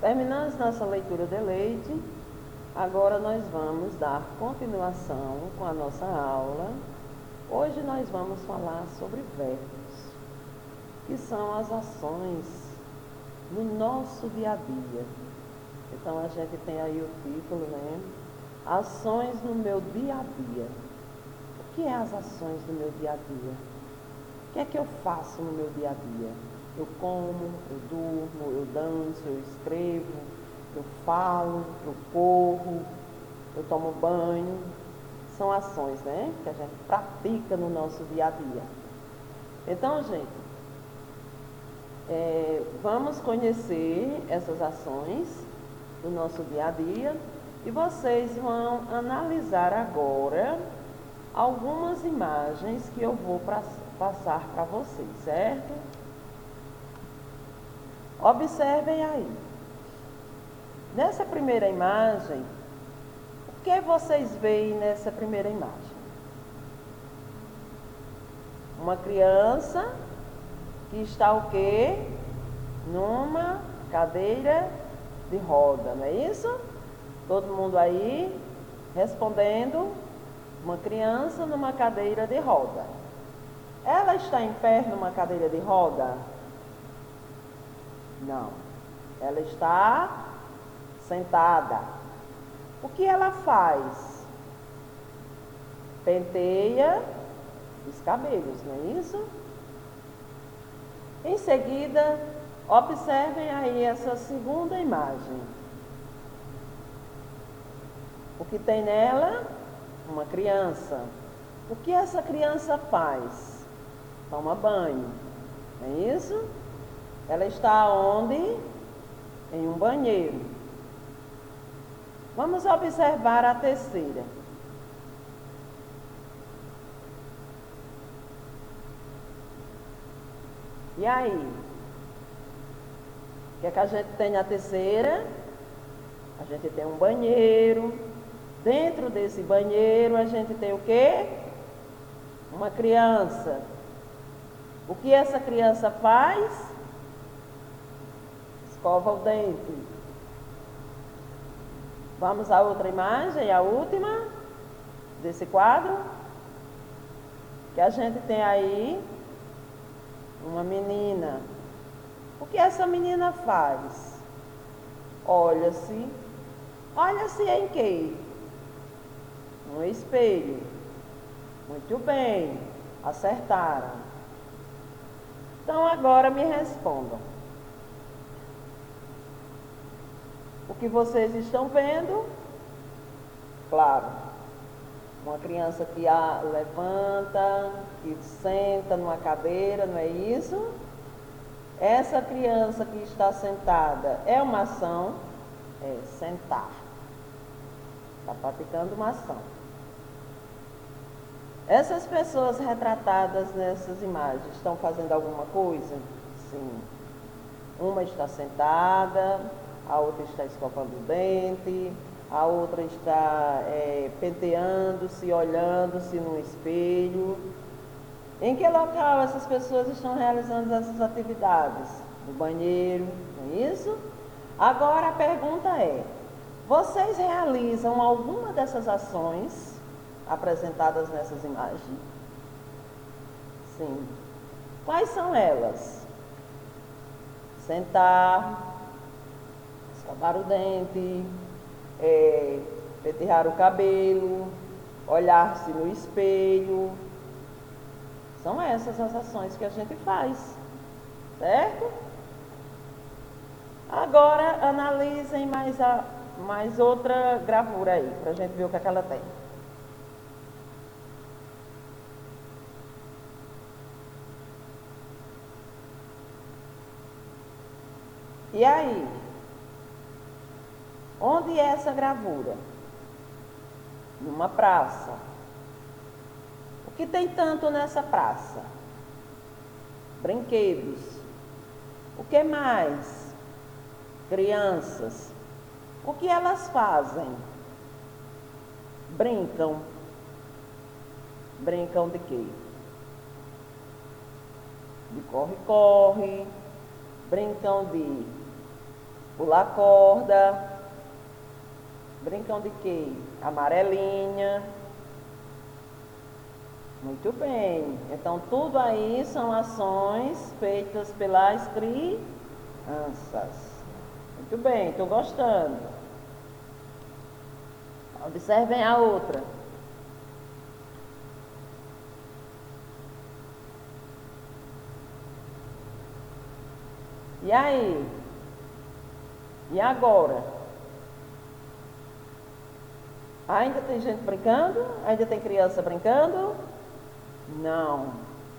Terminamos nossa leitura de leite. Agora nós vamos dar continuação com a nossa aula. Hoje nós vamos falar sobre verbos, que são as ações no nosso dia a dia. Então a gente tem aí o título, né? Ações no meu dia a dia. O que é as ações do meu dia a dia? O que é que eu faço no meu dia a dia? Eu como, eu durmo, eu danço, eu escrevo, eu falo, eu corro, eu tomo banho. São ações, né, que a gente pratica no nosso dia a dia. Então, gente, vamos conhecer essas ações do nosso dia a dia e vocês vão analisar agora algumas imagens que eu vou passar para vocês, certo? Observem aí. Nessa primeira imagem, o que vocês veem nessa primeira imagem? Uma criança que está o quê? Numa cadeira de roda, não é isso? Todo mundo aí respondendo, uma criança numa cadeira de roda. Ela está em pé numa cadeira de roda? Não. Ela está sentada. O que ela faz? Penteia os cabelos, não é isso? Em seguida, observem aí essa segunda imagem. O que tem nela? Uma criança. O que essa criança faz? Toma banho, não é isso? Ela está onde? Em um banheiro. Vamos observar a terceira. E aí? O que é que a gente tem na terceira? A gente tem um banheiro. Dentro desse banheiro a gente tem o quê? Uma criança. O que essa criança faz? Escova o dente. Vamos à outra imagem, a última desse quadro. Que a gente tem aí uma menina. O que essa menina faz? Olha-se. Olha-se em quê? No espelho. Muito bem, acertaram. Então agora me respondam. O que vocês estão vendo? Claro, uma criança que levanta, que senta numa cadeira, não é isso? Essa criança que está sentada é uma ação? É sentar. Está praticando uma ação. Essas pessoas retratadas nessas imagens estão fazendo alguma coisa? Sim. Uma está sentada, a outra está escovando o dente, a outra está penteando-se, olhando-se no espelho. Em que local essas pessoas estão realizando essas atividades? No banheiro, não é isso? Agora a pergunta é: vocês realizam alguma dessas ações apresentadas nessas imagens? Sim. Quais são elas? Sentar, escovar o dente, pentear o cabelo, olhar-se no espelho. São essas as ações que a gente faz, certo? Agora analisem mais outra gravura aí, para a gente ver o que é que ela tem. E aí? Onde é essa gravura? Numa praça. O que tem tanto nessa praça? Brinquedos. O que mais? Crianças. O que elas fazem? Brincam. Brincam de quê? De corre-corre. Brincam de pular corda. Brincam de quê? Amarelinha. Muito bem. Então, tudo aí são ações feitas pelas crianças. Muito bem, estou gostando. Observem a outra. E aí? E agora? Ainda tem gente brincando? Ainda tem criança brincando? Não,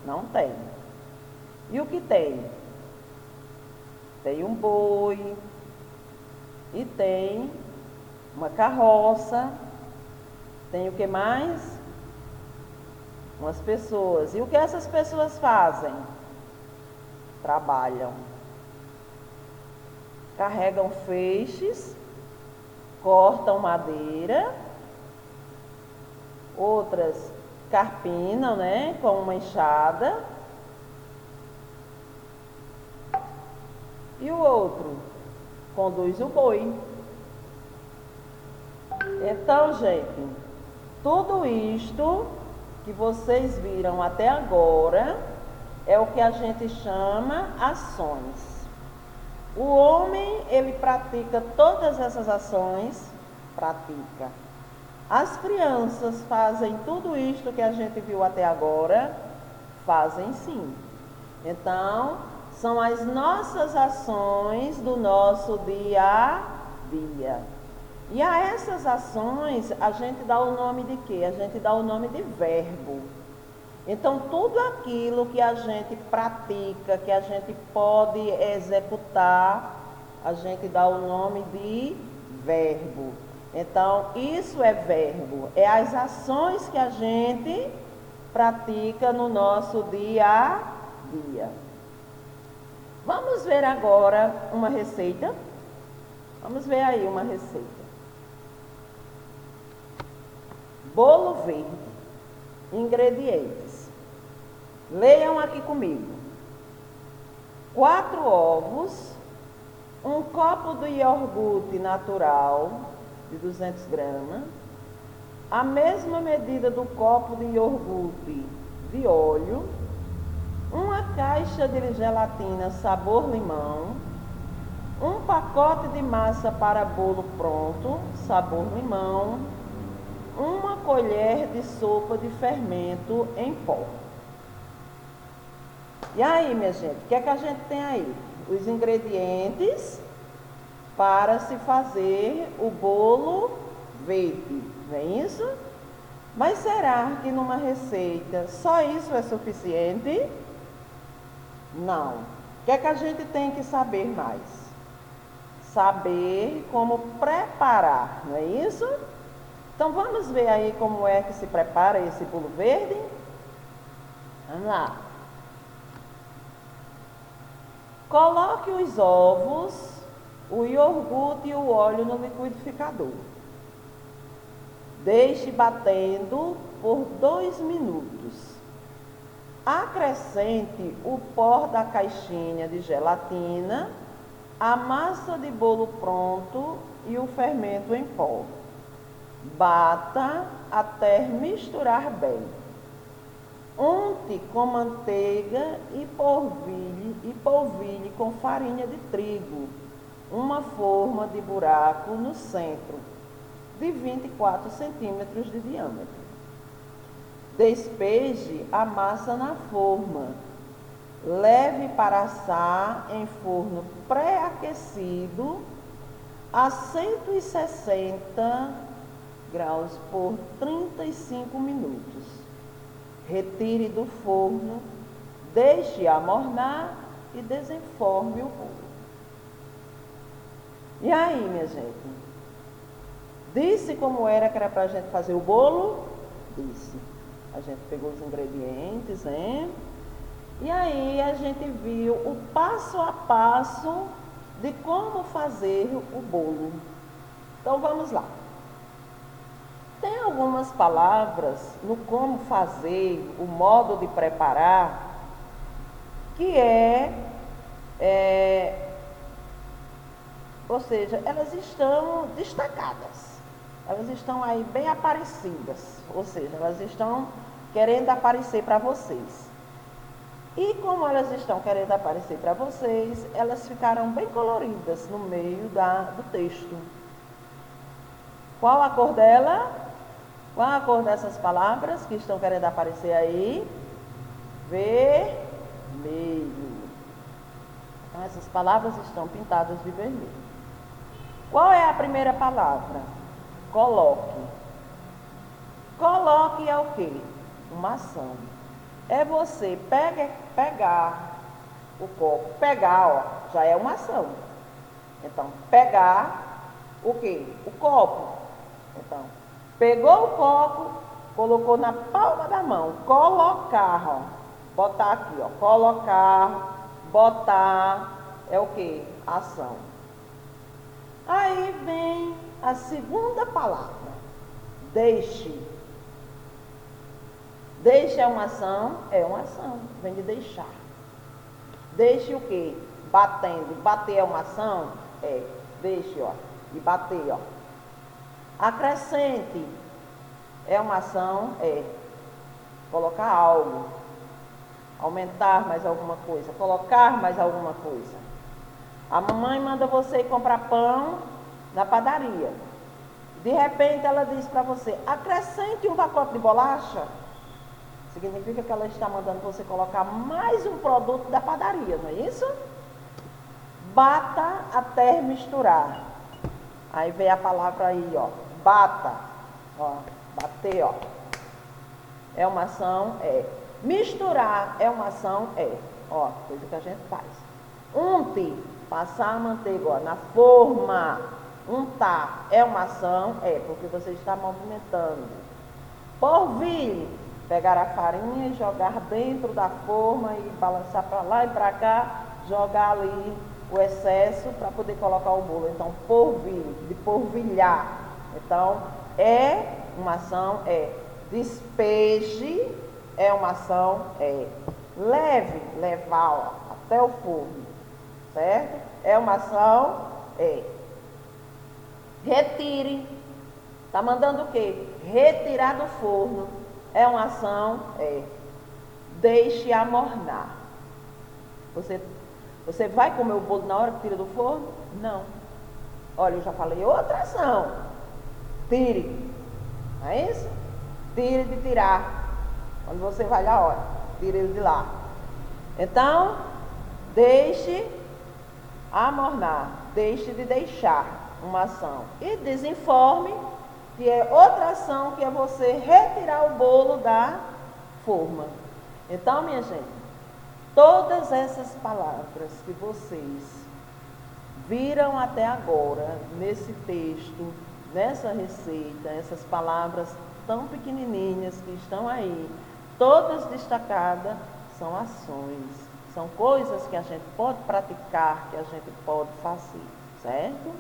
não tem. E o que tem? Tem um boi e tem uma carroça. Tem o que mais? Umas pessoas. E o que essas pessoas fazem? Trabalham. Carregam feixes, cortam madeira, outras carpinam, né, com uma enxada. E o outro conduz o boi. Então, gente, tudo isto que vocês viram até agora é o que a gente chama ações. O homem, ele pratica todas essas ações, pratica. As crianças fazem tudo isto que a gente viu até agora, fazem sim. Então, são as nossas ações do nosso dia a dia. E a essas ações, a gente dá o nome de quê? A gente dá o nome de verbo. Então, tudo aquilo que a gente pratica, que a gente pode executar, a gente dá o nome de verbo. Então, isso é verbo, é as ações que a gente pratica no nosso dia a dia. Vamos ver agora uma receita. Vamos ver aí uma receita. Bolo verde. Ingredientes. Leiam aqui comigo. 4 ovos, um copo de iogurte natural de 200 gramas, a mesma medida do copo de iogurte de óleo, uma caixa de gelatina sabor limão, um pacote de massa para bolo pronto, sabor limão, uma colher de sopa de fermento em pó. E aí, minha gente, o que é que a gente tem aí? Os ingredientes para se fazer o bolo verde, não é isso? Mas será que numa receita só isso é suficiente? Não. O que é que a gente tem que saber mais? Saber como preparar, não é isso? Então, vamos ver aí como é que se prepara esse bolo verde? Vamos lá. Coloque os ovos, o iogurte e o óleo no liquidificador. Deixe batendo por 2 minutos. Acrescente o pó da caixinha de gelatina, a massa de bolo pronto e o fermento em pó. Bata até misturar bem. Unte com manteiga e polvilhe com farinha de trigo, uma forma de buraco no centro, de 24 centímetros de diâmetro. Despeje a massa na forma. Leve para assar em forno pré-aquecido a 160 graus por 35 minutos. Retire do forno, deixe amornar e desenforme o bolo. E aí, minha gente? Disse como era que era para a gente fazer o bolo? Disse. A gente pegou os ingredientes, hein? E aí a gente viu o passo a passo de como fazer o bolo. Então vamos lá. Tem algumas palavras no como fazer, o modo de preparar, que ou seja, elas estão destacadas. Elas estão aí bem aparecidas, ou seja, elas estão querendo aparecer para vocês. E como elas estão querendo aparecer para vocês, elas ficaram bem coloridas no meio do texto. Qual a cor dela? Qual a cor dessas palavras que estão querendo aparecer aí? Vermelho. Então, essas palavras estão pintadas de vermelho. Qual é a primeira palavra? Coloque. Coloque é o quê? Uma ação. É você pegar o copo. Pegar, ó, já é uma ação. Então, pegar o quê? O copo. Então, pegou o copo, colocou na palma da mão. Colocar, ó. Botar aqui, ó. Colocar, botar, é o quê? Ação. Aí vem a segunda palavra. Deixe. Deixe é uma ação? É uma ação, vem de deixar. Deixe o quê? Batendo. Bater é uma ação? É. Deixe, ó. E bater, ó. Acrescente é uma ação? É. Colocar algo. Aumentar mais alguma coisa. Colocar mais alguma coisa. A mamãe manda você ir comprar pão na padaria. De repente ela diz para você, acrescente um pacote de bolacha. Significa que ela está mandando você colocar mais um produto da padaria, não é isso? Bata até misturar. Aí vem a palavra aí, ó. Bata. Ó, bater, ó. É uma ação? É. Misturar é uma ação? É. Ó, coisa que a gente faz. Unte, passar a manteiga, ó, na forma. Untar é uma ação? É, porque você está movimentando. Polvilhe, pegar a farinha e jogar dentro da forma e balançar para lá e para cá, jogar ali o excesso para poder colocar o bolo. Então, polvilhe, de polvilhar. Então, é uma ação? É. Despeje é uma ação? É. Leve, levar, ó, até o forno, certo? É uma ação? É. Retire, está mandando o quê? Retirar do forno. É uma ação? É. Deixe amornar. Você vai comer o bolo na hora que tira do forno? Não. Olha, eu já falei outra ação. Tire. Não é isso? Tire de tirar. Quando você vai lá, olha, tire ele de lá. Então, deixe amornar. Deixe de deixar uma ação. E desenforme, que é outra ação, que é você retirar o bolo da forma. Então, minha gente, todas essas palavras que vocês viram até agora, nesse texto, nessa receita, essas palavras tão pequenininhas que estão aí, todas destacadas, são ações, são coisas que a gente pode praticar, que a gente pode fazer, certo?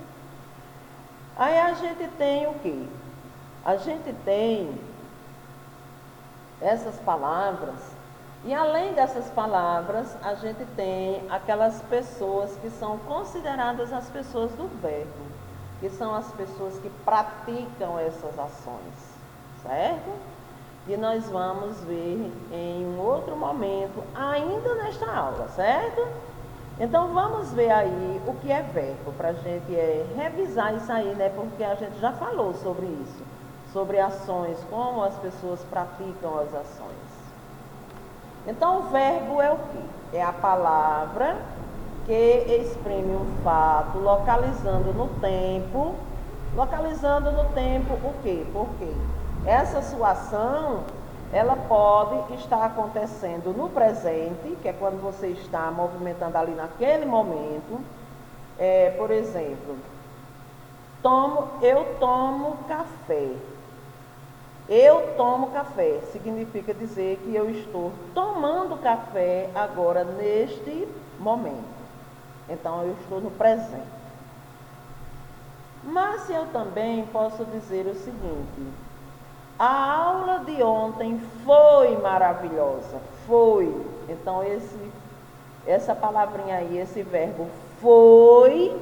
Aí a gente tem o quê? A gente tem essas palavras, e além dessas palavras, a gente tem aquelas pessoas que são consideradas as pessoas do verbo, que são as pessoas que praticam essas ações, certo? E nós vamos ver em um outro momento, ainda nesta aula, certo? Então vamos ver aí o que é verbo, para a gente revisar isso aí, né? Porque a gente já falou sobre isso, sobre ações, como as pessoas praticam as ações. Então o verbo é o quê? É a palavra que exprime um fato, localizando no tempo o quê? Porque essa sua ação, ela pode estar acontecendo no presente, que é quando você está movimentando ali naquele momento. Por exemplo, eu tomo café. Eu tomo café, significa dizer que eu estou tomando café agora neste momento. Então, eu estou no presente. Mas eu também posso dizer o seguinte: a aula de ontem foi maravilhosa. Foi. Então, essa palavrinha aí, esse verbo foi,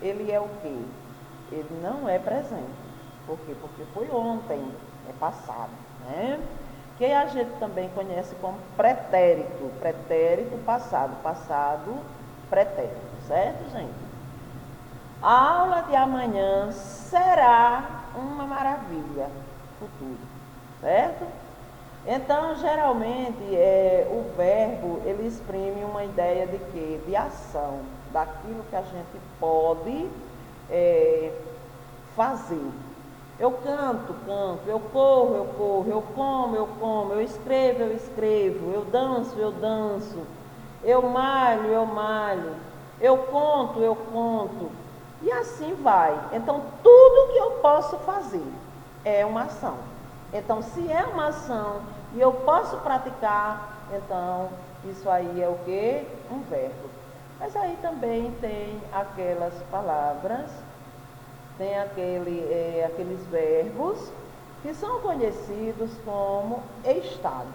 ele é o quê? Ele não é presente. Por quê? Porque foi ontem, é passado, né? Que a gente também conhece como pretérito. Pretérito passado, passado pretérito, certo, gente? A aula de amanhã será uma maravilha, futuro, certo? Então, geralmente, o verbo, ele exprime uma ideia de quê? De ação, daquilo que a gente pode fazer. Eu canto, eu corro, eu como, eu escrevo, eu danço, eu malho, eu conto, e assim vai. Então, tudo que eu posso fazer é uma ação. Então, se é uma ação e eu posso praticar, então, isso aí é o quê? Um verbo. Mas aí também tem aquelas palavras, tem aqueles verbos que são conhecidos como estado.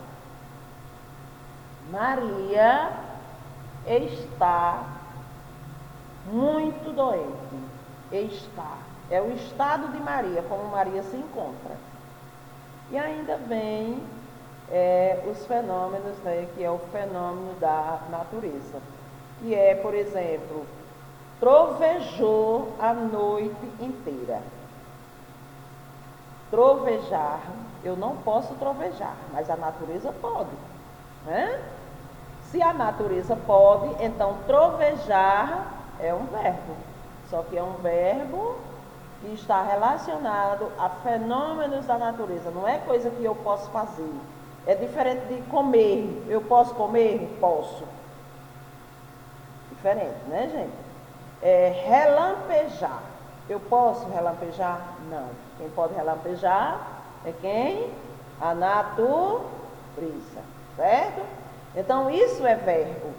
Maria está muito doente. Está. É o estado de Maria, como Maria se encontra. E ainda vem os fenômenos, né, que é o fenômeno da natureza. Que é, por exemplo, trovejou a noite inteira. Trovejar, eu não posso trovejar, mas a natureza pode, né? Se a natureza pode, então trovejar é um verbo. Só que é um verbo que está relacionado a fenômenos da natureza. Não é coisa que eu posso fazer. É diferente de comer. Eu posso comer? Posso. Diferente, né, gente? Relampejar. Eu posso relampejar? Não. Quem pode relampejar é quem? A natureza. Certo? Então, isso é verbo.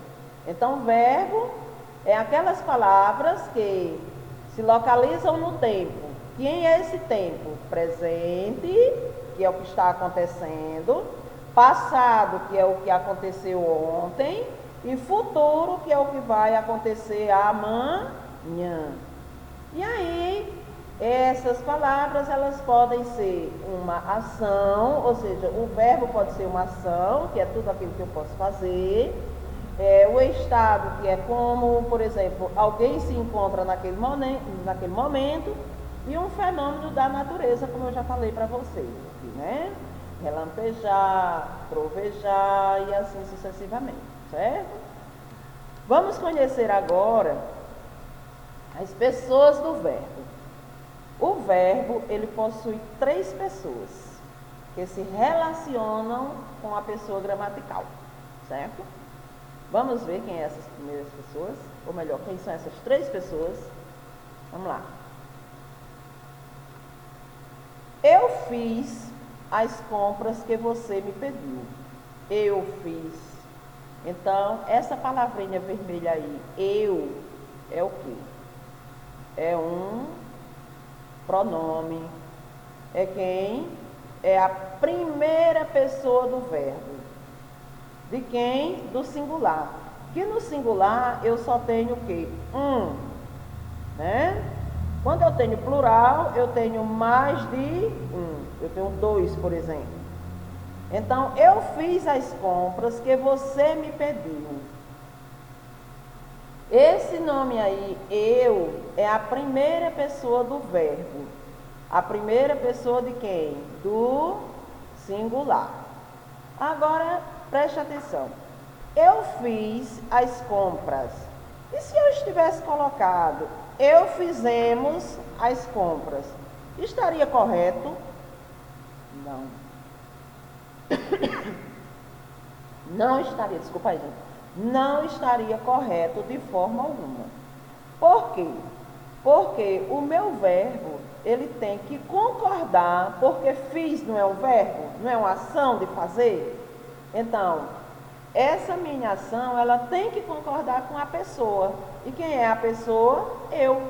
Então, verbo é aquelas palavras que se localizam no tempo. Quem é esse tempo? Presente, que é o que está acontecendo. Passado, que é o que aconteceu ontem. E futuro, que é o que vai acontecer amanhã. E aí, essas palavras, elas podem ser uma ação, ou seja, o verbo pode ser uma ação, que é tudo aquilo que eu posso fazer. O estado, que é como, por exemplo, alguém se encontra naquele momento, e um fenômeno da natureza, como eu já falei para vocês, aqui, né? Relampejar, trovejar e assim sucessivamente. Certo? Vamos conhecer agora as pessoas do verbo. O verbo, ele possui 3 pessoas que se relacionam com a pessoa gramatical, certo? Vamos ver quem são essas primeiras pessoas, ou melhor, quem são essas 3 pessoas. Vamos lá. Eu fiz as compras que você me pediu. Eu fiz. Então, essa palavrinha vermelha aí, eu, é o quê? É um pronome. É quem? É a primeira pessoa do verbo. De quem? Do singular. Que no singular eu só tenho o quê? Um. Né? Quando eu tenho plural, eu tenho mais de um. Eu tenho 2, por exemplo. Então, eu fiz as compras que você me pediu. Esse nome aí, eu, é a primeira pessoa do verbo. A primeira pessoa de quem? Do singular. Agora, preste atenção. Eu fiz as compras. E se eu estivesse colocado, eu fizemos as compras, estaria correto? Não. Não estaria, desculpa aí, gente. Não estaria correto de forma alguma. Por quê? Porque o meu verbo, ele tem que concordar, porque fiz não é um verbo, não é uma ação de fazer. Então, essa minha ação, ela tem que concordar com a pessoa. E quem é a pessoa? Eu.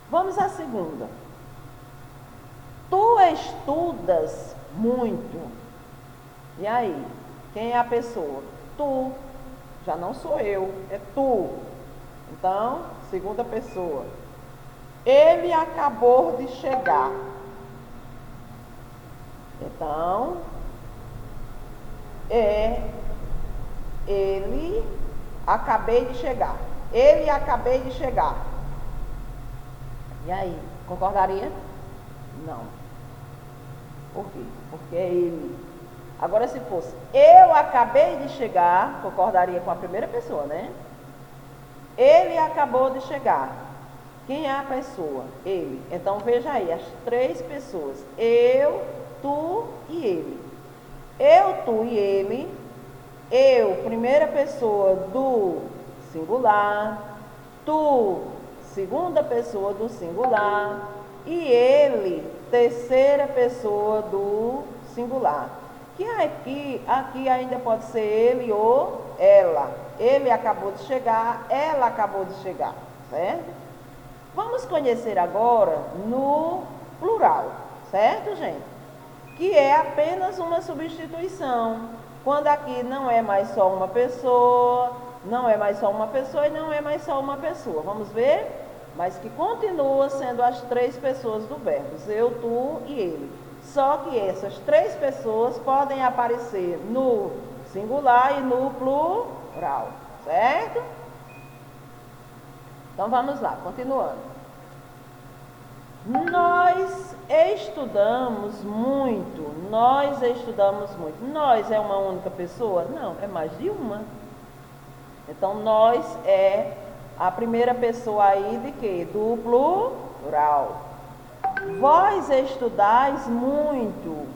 Vamos à segunda. Tu estudas muito. E aí? Quem é a pessoa? Tu. Já não sou eu, é tu. Então, segunda pessoa. Ele acabou de chegar. Então, ele acabei de chegar. Ele acabei de chegar. E aí, concordaria? Não. Por quê? Porque é ele. Agora, se fosse eu acabei de chegar, concordaria com a primeira pessoa, né? Ele acabou de chegar. Quem é a pessoa? Ele. Então, veja aí, as três pessoas. Eu, tu e ele. Eu, tu e ele. Eu, primeira pessoa do singular. Tu, segunda pessoa do singular. E ele, terceira pessoa do singular. Que aqui ainda pode ser ele ou ela. Ele acabou de chegar, ela acabou de chegar, certo? Vamos conhecer agora no plural, certo, gente? Que é apenas uma substituição. Quando aqui não é mais só uma pessoa, não é mais só uma pessoa e não é mais só uma pessoa. Vamos ver? Mas que continua sendo as três pessoas do verbo, eu, tu e ele. Só que essas três pessoas podem aparecer no singular e no plural, certo? Então vamos lá, continuando. Nós estudamos muito. Nós estudamos muito. Nós é uma única pessoa? Não, é mais de uma. Então nós é a primeira pessoa aí de quê? Do plural. Vós estudais muito.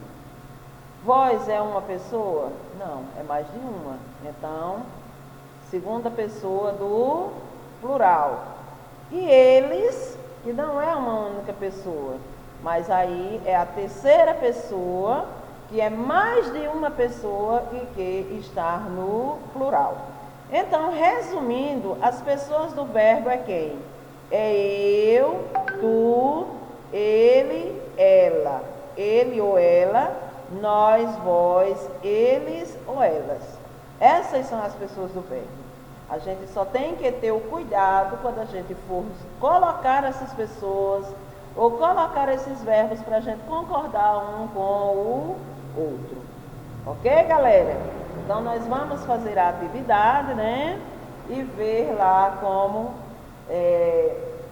Vós é uma pessoa? Não, é mais de uma. Então, segunda pessoa do plural. E eles, que não é uma única pessoa, mas aí é a terceira pessoa, que é mais de uma pessoa e que está no plural. Então, resumindo, as pessoas do verbo é quem? É eu, tu, ele, ela. Ele ou ela, nós, vós, eles ou elas. Essas são as pessoas do verbo. A gente só tem que ter o cuidado quando a gente for colocar essas pessoas ou colocar esses verbos para a gente concordar um com o outro. Ok, galera? Então, nós vamos fazer a atividade, né? E ver lá como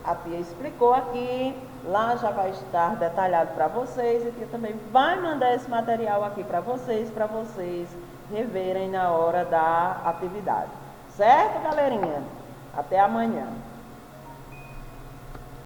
a tia explicou aqui. Lá já vai estar detalhado para vocês. E a tia também vai mandar esse material aqui para vocês reverem na hora da atividade. Certo, galerinha? Até amanhã.